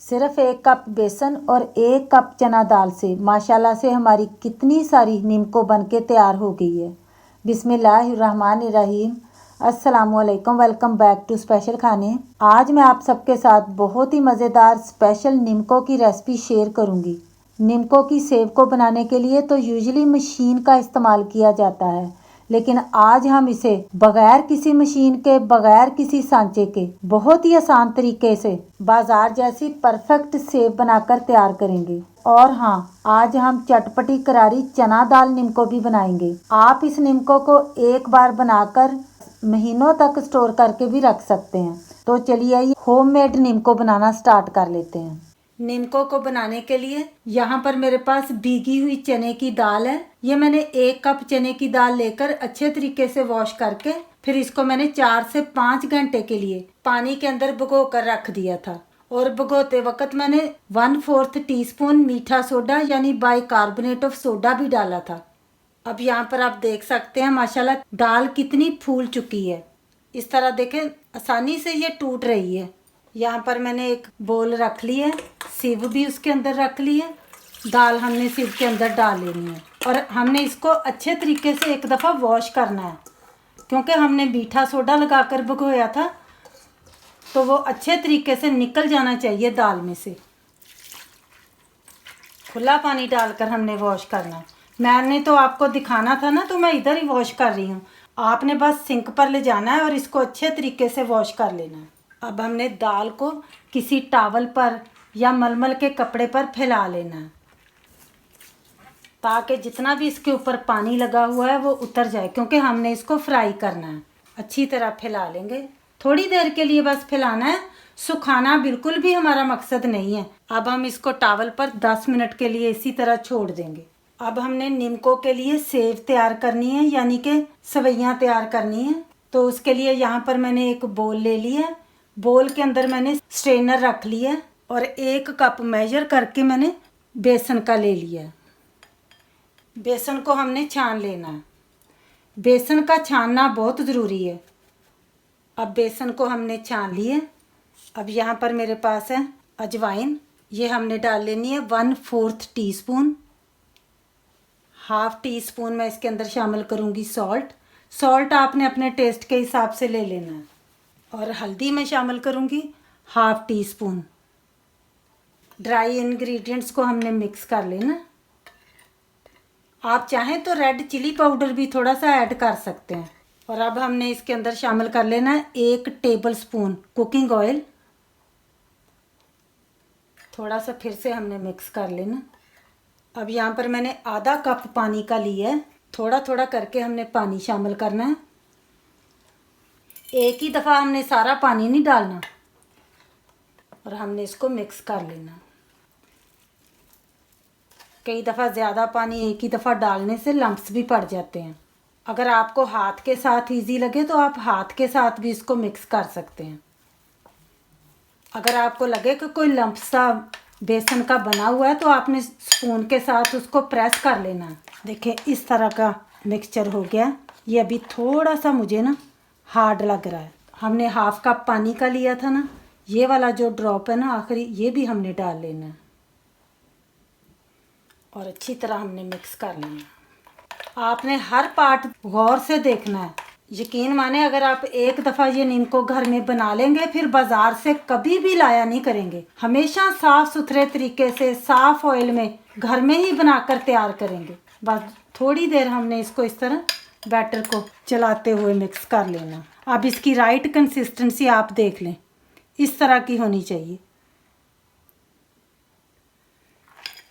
सिर्फ 1 कप बेसन और 1 कप चना दाल से माशाल्लाह से हमारी कितनी सारी नीमको बनके तैयार हो गई है। बिस्मिल्लाहिर्रहमानिर्रहीम। अस्सलामुअलैकुम, वेलकम बैक टू स्पेशल खाने। आज मैं आप सबके साथ बहुत ही मज़ेदार स्पेशल नीमको की रेसिपी शेयर करूंगी। नीमको की सेव को बनाने के लिए तो यूजुअली मशीन का इस्तेमाल किया जाता है, लेकिन आज हम इसे बगैर किसी मशीन के, बगैर किसी सांचे के बहुत ही आसान तरीके से बाजार जैसी परफेक्ट सेव बनाकर तैयार करेंगे। और हाँ, आज हम चटपटी करारी चना दाल नीमको भी बनाएंगे। आप इस नीमको को एक बार बनाकर महीनों तक स्टोर करके भी रख सकते हैं। तो चलिए आइए होममेड नीमको बनाना स्टार्ट कर लेते हैं। नीमको को बनाने के लिए यहाँ पर मेरे पास भीगी हुई चने की दाल है। ये मैंने 1 कप चने की दाल लेकर अच्छे तरीके से वॉश करके फिर इसको मैंने 4 से 5 घंटे के लिए पानी के अंदर भिगो कर रख दिया था। और भिगोते वक्त मैंने 1/4 टीस्पून मीठा सोडा यानी बाइकार्बोनेट ऑफ सोडा भी डाला था। अब यहाँ पर आप देख सकते हैं माशाल्लाह दाल कितनी फूल चुकी है। इस तरह देखें, आसानी से ये टूट रही है। यहाँ पर मैंने एक बोल रख ली है, सिव भी उसके अंदर रख ली है। दाल हमने सिव के अंदर डाल लेनी है और हमने इसको अच्छे तरीके से एक दफ़ा वॉश करना है, क्योंकि हमने मीठा सोडा लगाकर भिगोया था तो वो अच्छे तरीके से निकल जाना चाहिए दाल में से। खुला पानी डालकर हमने वॉश करना। मैंने तो आपको दिखाना था ना, तो मैं इधर ही वॉश कर रही हूँ। आपने बस सिंक पर ले जाना है और इसको अच्छे तरीके से वॉश कर लेना है। अब हमने दाल को किसी टॉवल पर या मलमल के कपड़े पर फैला लेना है, ताकि जितना भी इसके ऊपर पानी लगा हुआ है वो उतर जाए, क्योंकि हमने इसको फ्राई करना है। अच्छी तरह फैला लेंगे, थोड़ी देर के लिए बस फैलाना है, सुखाना बिल्कुल भी हमारा मकसद नहीं है। अब हम इसको टॉवल पर 10 मिनट के लिए इसी तरह छोड़ देंगे। अब हमने नीमको के लिए सेव तैयार करनी है, यानी कि सवैयाँ तैयार करनी है। तो उसके लिए यहाँ पर मैंने एक बोल ले ली है। बोल के अंदर मैंने स्ट्रेनर रख लिया है और 1 कप मेजर करके मैंने बेसन का ले लिया है। बेसन को हमने छान लेना है। बेसन का छानना बहुत ज़रूरी है। अब बेसन को हमने छान लिए। अब यहाँ पर मेरे पास है अजवाइन, ये हमने डाल लेनी है 1/4 टीस्पून। 1/2 टीस्पून मैं इसके अंदर शामिल करूँगी सॉल्ट आपने अपने टेस्ट के हिसाब से ले लेना है। और हल्दी मैं शामिल करूँगी 1/2 टीस्पून। ड्राई इंग्रेडिएंट्स को हमने मिक्स कर लेना। आप चाहें तो रेड चिली पाउडर भी थोड़ा सा ऐड कर सकते हैं। और अब हमने इसके अंदर शामिल कर लेना है 1 टेबलस्पून कुकिंग ऑयल। थोड़ा सा फिर से हमने मिक्स कर लेना। अब यहाँ पर मैंने आधा कप पानी का लिया है। थोड़ा थोड़ा करके हमने पानी शामिल करना है, एक ही दफ़ा हमने सारा पानी नहीं डालना। और हमने इसको मिक्स कर लेना। कई दफ़ा ज़्यादा पानी एक ही दफ़ा डालने से लम्प्स भी पड़ जाते हैं। अगर आपको हाथ के साथ इजी लगे तो आप हाथ के साथ भी इसको मिक्स कर सकते हैं। अगर आपको लगे कि कोई लम्प सा बेसन का बना हुआ है तो आपने स्पून के साथ उसको प्रेस कर लेना। देखें, इस तरह का मिक्सचर हो गया। ये अभी थोड़ा सा मुझे ना हार्ड लग रहा है। हमने 1/2 कप पानी का लिया था ना, ये वाला जो ड्रॉप है ना आखिरी, ये भी हमने डाल लेना है और अच्छी तरह हमने मिक्स कर लेना। आपने हर पार्ट गौर से देखना है। यकीन माने, अगर आप एक दफ़ा ये नीमको घर में बना लेंगे फिर बाज़ार से कभी भी लाया नहीं करेंगे। हमेशा साफ़ सुथरे तरीके से साफ़ ऑयल में घर में ही बनाकर तैयार करेंगे। बस थोड़ी देर हमने इसको इस तरह बैटर को चलाते हुए मिक्स कर लेना। अब इसकी राइट कंसिस्टेंसी आप देख लें, इस तरह की होनी चाहिए।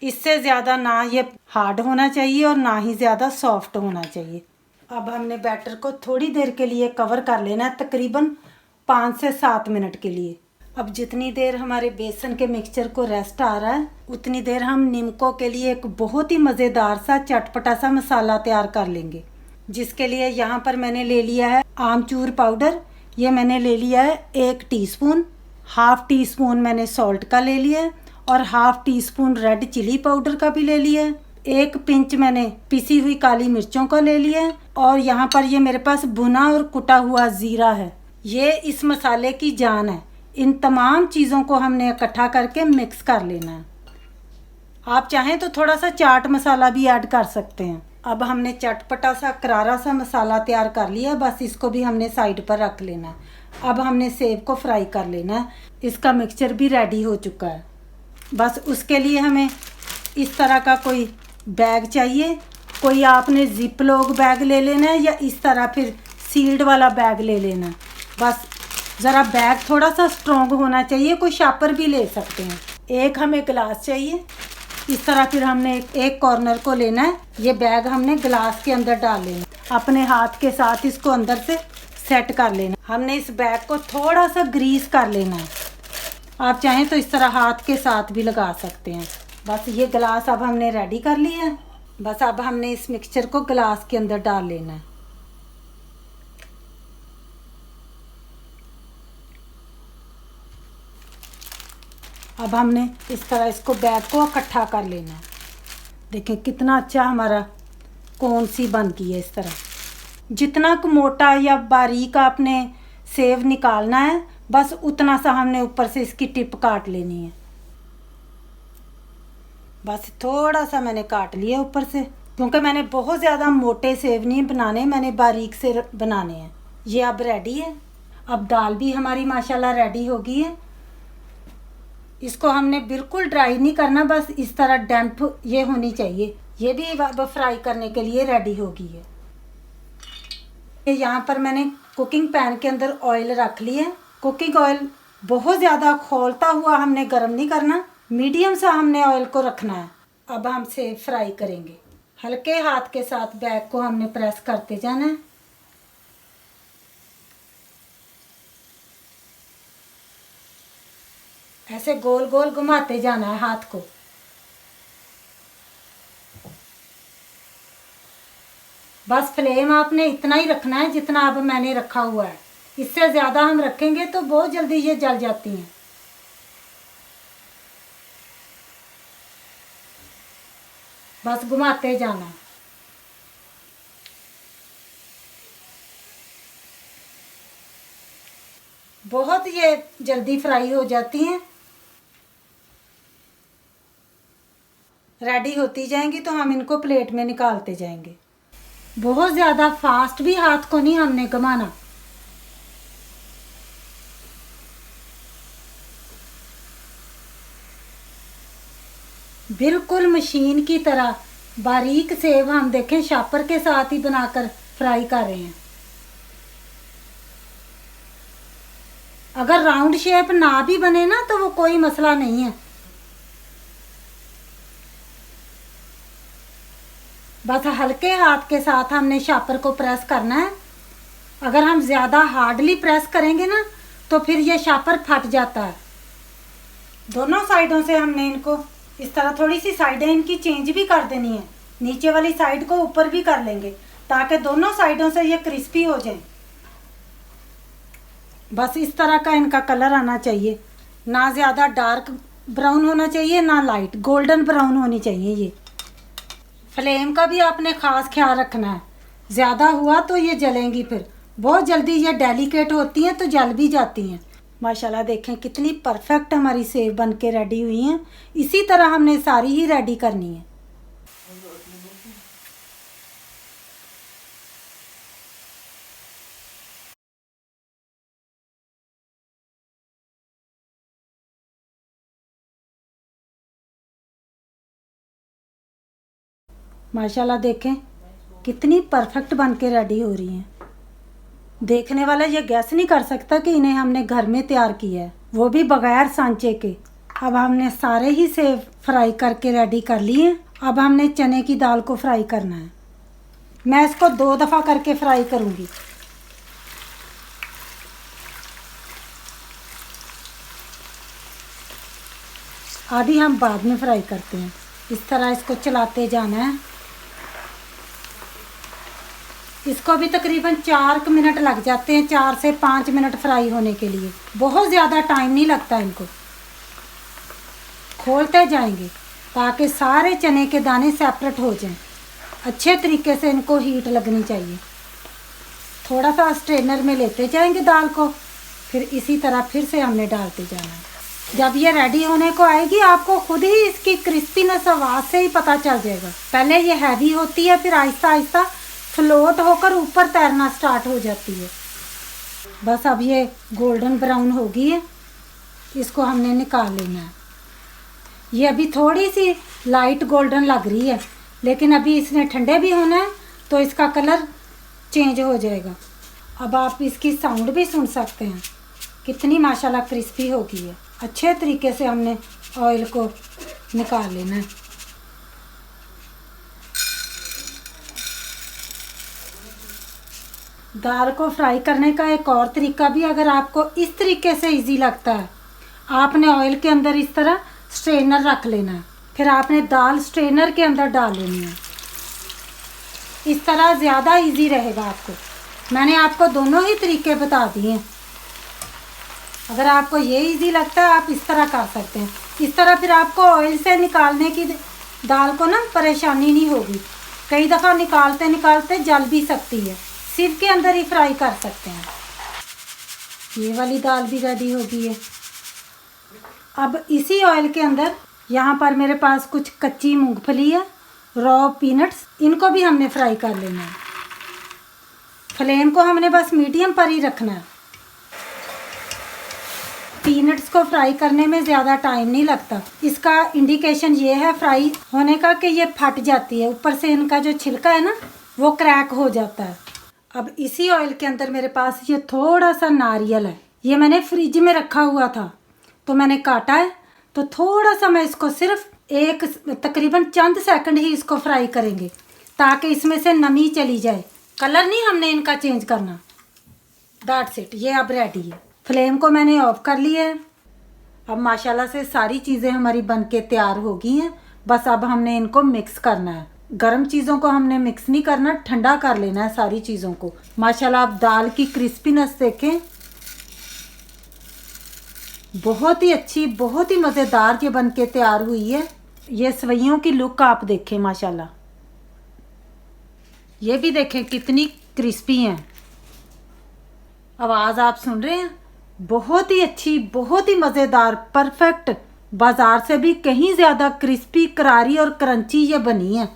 इससे ज़्यादा ना ये हार्ड होना चाहिए और ना ही ज़्यादा सॉफ्ट होना चाहिए। अब हमने बैटर को थोड़ी देर के लिए कवर कर लेना है, तकरीबन 5 से 7 मिनट के लिए। अब जितनी देर हमारे बेसन के मिक्सचर को रेस्ट आ रहा है, उतनी देर हम नीमको के लिए एक बहुत ही मज़ेदार सा चटपटा सा मसाला तैयार कर लेंगे। जिसके लिए यहाँ पर मैंने ले लिया है आमचूर पाउडर। ये मैंने ले लिया है 1 टीस्पून। 1/2 टीस्पून मैंने सॉल्ट का ले लिया है और 1/2 टीस्पून रेड चिली पाउडर का भी ले लिया है। 1 पिंच मैंने पिसी हुई काली मिर्चों का ले लिया है। और यहाँ पर ये मेरे पास भुना और कुटा हुआ ज़ीरा है। ये इस मसाले की जान है। इन तमाम चीज़ों को हमने इकट्ठा करके मिक्स कर लेना है। आप चाहें तो थोड़ा सा चाट मसाला भी ऐड कर सकते हैं। अब हमने चटपटा सा करारा सा मसाला तैयार कर लिया, बस इसको भी हमने साइड पर रख लेना है। अब हमने सेब को फ्राई कर लेना है। इसका मिक्सचर भी रेडी हो चुका है। बस उसके लिए हमें इस तरह का कोई बैग चाहिए। कोई आपने जिप लॉक बैग ले लेना है या इस तरह फिर सील्ड वाला बैग ले लेना है। बस ज़रा बैग थोड़ा सा स्ट्रॉन्ग होना चाहिए। कोई शापर भी ले सकते हैं। एक हमें गिलास चाहिए। इस तरह फिर हमने एक कॉर्नर को लेना है। ये बैग हमने गिलास के अंदर डाल लेना। अपने हाथ के साथ इसको अंदर से सेट कर लेना। हमने इस बैग को थोड़ा सा ग्रीस कर लेना है। आप चाहें तो इस तरह हाथ के साथ भी लगा सकते हैं। बस ये गिलास अब हमने रेडी कर लिया है। बस अब हमने इस मिक्सचर को गिलास के अंदर डाल लेना है। अब हमने इस तरह इसको बैग को इकट्ठा कर लेना है। देखें कितना अच्छा हमारा कौन सी बन गई है। इस तरह जितना मोटा या बारीक आपने सेव निकालना है, बस उतना सा हमने ऊपर से इसकी टिप काट लेनी है। बस थोड़ा सा मैंने काट लिया ऊपर से, क्योंकि मैंने बहुत ज़्यादा मोटे सेव नहीं बनाने, मैंने बारीक से बनाने हैं। ये अब रेडी है। अब दाल भी हमारी माशाल्लाह रेडी हो गई है। इसको हमने बिल्कुल ड्राई नहीं करना, बस इस तरह डैम्प ये होनी चाहिए। ये भी अब फ्राई करने के लिए रेडी हो गई है। यहाँ पर मैंने कुकिंग पैन के अंदर ऑयल रख लिया है। कुकिंग ऑयल बहुत ज़्यादा खौलता हुआ हमने गर्म नहीं करना, मीडियम सा हमने ऑयल को रखना है। अब हम सेव फ्राई करेंगे। हल्के हाथ के साथ बैग को हमने प्रेस करते जाना है। ऐसे गोल गोल घुमाते जाना है हाथ को। बस फ्लेम आपने इतना ही रखना है जितना अब मैंने रखा हुआ है। इससे ज़्यादा हम रखेंगे तो बहुत जल्दी ये जल जाती हैं। बस घुमाते जाना। बहुत ये जल्दी फ्राई हो जाती हैं। रेडी होती जाएंगी तो हम इनको प्लेट में निकालते जाएंगे। बहुत ज़्यादा फास्ट भी हाथ को नहीं हमने घुमाना। बिल्कुल मशीन की तरह बारीक सेव हम देखें शापर के साथ ही बनाकर फ्राई कर रहे हैं। अगर राउंड शेप ना भी बने ना तो वो कोई मसला नहीं है। बस हल्के हाथ के साथ हमने शापर को प्रेस करना है। अगर हम ज़्यादा हार्डली प्रेस करेंगे ना तो फिर ये शापर फट जाता है। दोनों साइडों से हमने इनको इस तरह थोड़ी सी साइडें इनकी चेंज भी कर देनी है। नीचे वाली साइड को ऊपर भी कर लेंगे ताकि दोनों साइडों से ये क्रिस्पी हो जाए। बस इस तरह का इनका कलर आना चाहिए। ना ज़्यादा डार्क ब्राउन होना चाहिए ना लाइट गोल्डन ब्राउन होनी चाहिए। ये फ्लेम का भी आपने ख़ास ख्याल रखना है। ज़्यादा हुआ तो ये जलेंगी, फिर बहुत जल्दी ये डेलिकेट होती हैं तो जल भी जाती हैं। माशाल्लाह देखें कितनी परफेक्ट हमारी सेव बन के रेडी हुई हैं। इसी तरह हमने सारी ही रेडी करनी है। माशाल्लाह देखें कितनी परफेक्ट बन के रेडी हो रही हैं। देखने वाला ये गैस नहीं कर सकता कि इन्हें हमने घर में तैयार किया है, वो भी बगैर सांचे के। अब हमने सारे ही सेव फ्राई करके रेडी कर लिए। अब हमने चने की दाल को फ्राई करना है। मैं इसको 2 दफ़ा करके फ्राई करूँगी। आधी हम बाद में फ्राई करते हैं। इस तरह इसको चलाते जाना है। इसको भी तकरीबन 4 मिनट लग जाते हैं, 4 से 5 मिनट फ्राई होने के लिए। बहुत ज़्यादा टाइम नहीं लगता इनको। खोलते जाएंगे ताकि सारे चने के दाने सेपरेट हो जाएं। अच्छे तरीके से इनको हीट लगनी चाहिए। थोड़ा सा स्ट्रेनर में लेते जाएंगे दाल को, फिर इसी तरह फिर से हमने डालते जाना है। जब ये रेडी होने को आएगी आपको खुद ही इसकी क्रिस्पीनेस आवाज़ से ही पता चल जाएगा। पहले ये हैवी होती है, फिर आहिस्ता आहिस्ता फ्लोट होकर ऊपर तैरना स्टार्ट हो जाती है। बस अब ये गोल्डन ब्राउन हो गई है, इसको हमने निकाल लेना है। ये अभी थोड़ी सी लाइट गोल्डन लग रही है, लेकिन अभी इसने ठंडे भी होना है तो इसका कलर चेंज हो जाएगा। अब आप इसकी साउंड भी सुन सकते हैं, कितनी माशाल्लाह क्रिस्पी हो गई है। अच्छे तरीके से हमने ऑयल को निकाल लेना है। दाल को फ्राई करने का एक और तरीका भी, अगर आपको इस तरीके से इजी लगता है, आपने ऑयल के अंदर इस तरह स्ट्रेनर रख लेना है, फिर आपने दाल स्ट्रेनर के अंदर डाल लेनी है। इस तरह ज़्यादा इजी रहेगा आपको। मैंने आपको दोनों ही तरीके बता दिए हैं। अगर आपको ये इजी लगता है आप इस तरह कर सकते हैं। इस तरह फिर आपको ऑयल से निकालने की दाल को ना परेशानी नहीं होगी। कई दफ़ा निकालते निकालते जल भी सकती है, सिर्फ के अंदर ही फ्राई कर सकते हैं। ये वाली दाल भी रेडी हो गई है। अब इसी ऑयल के अंदर यहाँ पर मेरे पास कुछ कच्ची मूंगफली है, रॉ पीनट्स, इनको भी हमने फ्राई कर लेना है। फ्लेम को हमने बस मीडियम पर ही रखना है। पीनट्स को फ्राई करने में ज़्यादा टाइम नहीं लगता। इसका इंडिकेशन ये है फ्राई होने का कि ये फट जाती है, ऊपर से इनका जो छिलका है ना वो क्रैक हो जाता है। अब इसी ऑयल के अंदर मेरे पास ये थोड़ा सा नारियल है, ये मैंने फ्रिज में रखा हुआ था तो मैंने काटा है। तो थोड़ा सा मैं इसको सिर्फ तकरीबन चंद सेकंड ही इसको फ्राई करेंगे ताकि इसमें से नमी चली जाए। कलर नहीं हमने इनका चेंज करना। दैट्स इट, ये अब रेडी है। फ्लेम को मैंने ऑफ कर लिया है। अब माशाल्लाह से सारी चीज़ें हमारी बनके तैयार हो गई हैं। बस अब हमने इनको मिक्स करना है। गर्म चीज़ों को हमने मिक्स नहीं करना, ठंडा कर लेना है सारी चीज़ों को। माशाल्लाह आप दाल की क्रिस्पीनेस देखें, बहुत ही अच्छी, बहुत ही मज़ेदार ये बनके तैयार हुई है। ये सवैयों की लुक आप देखें माशाल्लाह, ये भी देखें कितनी क्रिस्पी हैं। आवाज़ आप सुन रहे हैं, बहुत ही अच्छी, बहुत ही मज़ेदार, परफेक्ट, बाज़ार से भी कहीं ज़्यादा क्रिस्पी, करारी और क्रंची ये बनी है।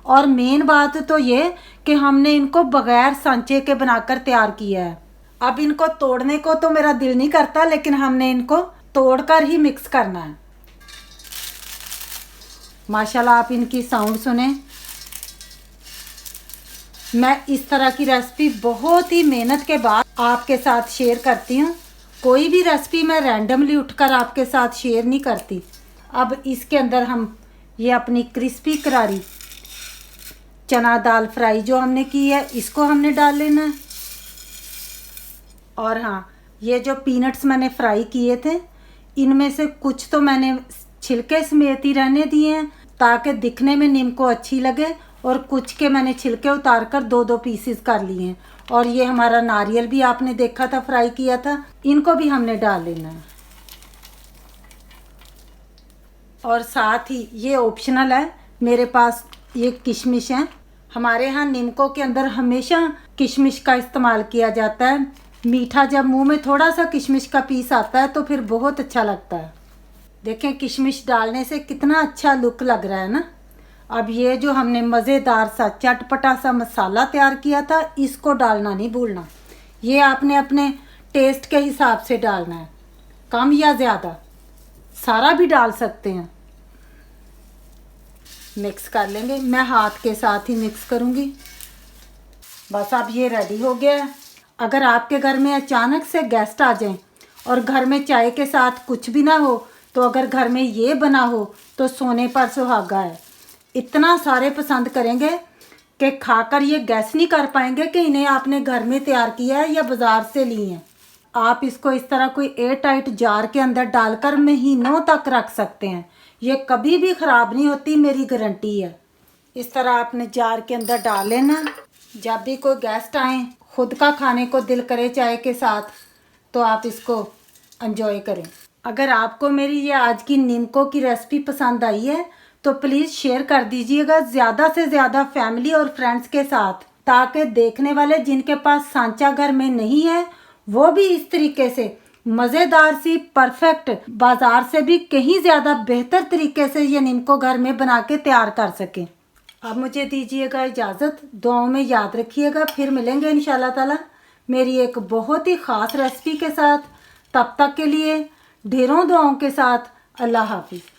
और मेन बात तो ये कि हमने इनको बग़ैर सांचे के बनाकर तैयार किया है। अब इनको तोड़ने को तो मेरा दिल नहीं करता, लेकिन हमने इनको तोड़कर ही मिक्स करना है। माशाल्लाह आप इनकी साउंड सुने। मैं इस तरह की रेसिपी बहुत ही मेहनत के बाद आपके साथ शेयर करती हूँ। कोई भी रेसिपी मैं रैंडमली उठकर आपके साथ शेयर नहीं करती। अब इसके अंदर हम ये अपनी क्रिस्पी करारी चना दाल फ्राई जो हमने की है इसको हमने डाल लेना है। और हाँ, ये जो पीनट्स मैंने फ्राई किए थे इनमें से कुछ तो मैंने छिलके समेत ही रहने दिए हैं ताकि दिखने में नीमको अच्छी लगे, और कुछ के मैंने छिलके उतार कर दो दो पीसेस कर लिए हैं। और ये हमारा नारियल भी आपने देखा था फ्राई किया था, इनको भी हमने डाल लेना है। और साथ ही ये ऑप्शनल है, मेरे पास ये किशमिश है। हमारे यहाँ नीमको के अंदर हमेशा किशमिश का इस्तेमाल किया जाता है। मीठा जब मुंह में थोड़ा सा किशमिश का पीस आता है तो फिर बहुत अच्छा लगता है। देखें किशमिश डालने से कितना अच्छा लुक लग रहा है ना। अब ये जो हमने मज़ेदार सा चटपटा सा मसाला तैयार किया था इसको डालना नहीं भूलना। ये आपने अपने टेस्ट के हिसाब से डालना है, कम या ज़्यादा, सारा भी डाल सकते हैं। मिक्स कर लेंगे, मैं हाथ के साथ ही मिक्स करूँगी। बस अब ये रेडी हो गया है। अगर आपके घर में अचानक से गेस्ट आ जाएं और घर में चाय के साथ कुछ भी ना हो, तो अगर घर में ये बना हो तो सोने पर सुहागा है। इतना सारे पसंद करेंगे कि खाकर ये गैस नहीं कर पाएंगे कि इन्हें आपने घर में तैयार किया है या बाज़ार से ली हैं। आप इसको इस तरह कोई एयर टाइट जार के अंदर डालकर महीनों तक रख सकते हैं, ये कभी भी ख़राब नहीं होती, मेरी गारंटी है। इस तरह आपने जार के अंदर डाल लेना। जब भी कोई गेस्ट आए, खुद का खाने को दिल करे चाय के साथ, तो आप इसको एंजॉय करें। अगर आपको मेरी ये आज की नीमको की रेसिपी पसंद आई है तो प्लीज़ शेयर कर दीजिएगा ज़्यादा से ज़्यादा फैमिली और फ्रेंड्स के साथ, ताकि देखने वाले जिनके पास सांचा घर में नहीं है वो भी इस तरीके से मज़ेदार सी परफेक्ट, बाजार से भी कहीं ज़्यादा बेहतर तरीके से ये निम्को घर में बना के तैयार कर सकें। अब मुझे दीजिएगा इजाज़त, दुआओं में याद रखिएगा, फिर मिलेंगे इंशाल्लाह ताला मेरी एक बहुत ही ख़ास रेसिपी के साथ। तब तक के लिए ढेरों दुआओं के साथ अल्लाह हाफिज़।